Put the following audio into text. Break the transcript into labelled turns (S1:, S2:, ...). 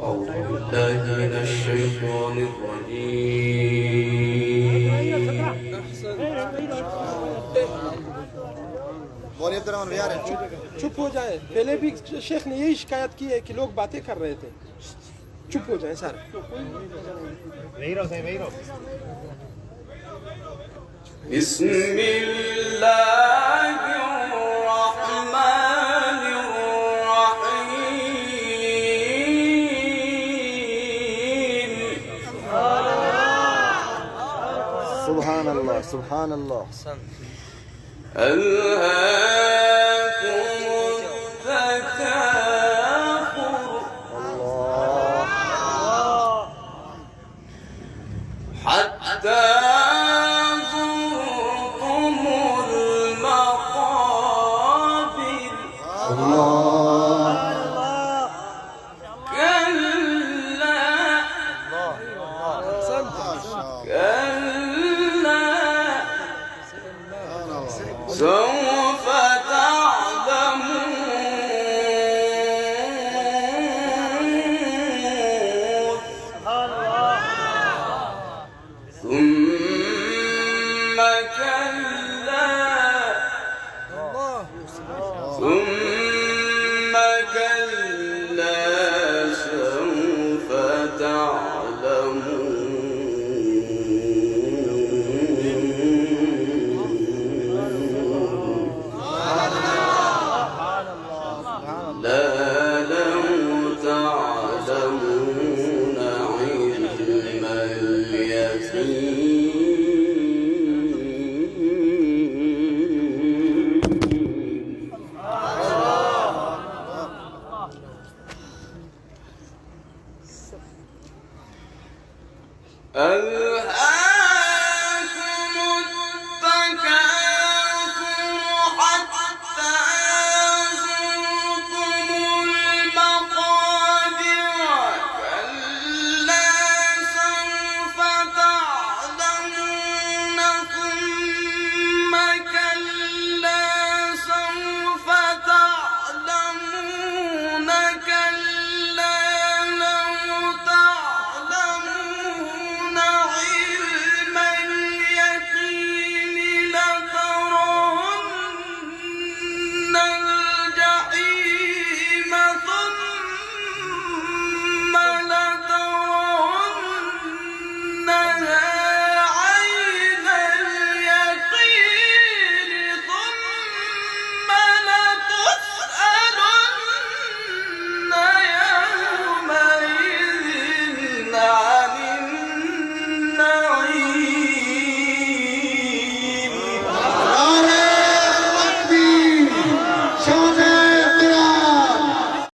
S1: أعوذ بالله من الشيطان الرجيم
S2: चुप हो जाए। पहले भी शेख ने यही शिकायत की है कि लोग बातें कर रहे थे। चुप हो जाए सर।
S3: सुभान अल्लाह, सुभान अल्लाह।
S1: حتى زرتم المقابر كلا سوف ثم كلا سوف تعلمون لا لو تعلمون علم اليقين الآن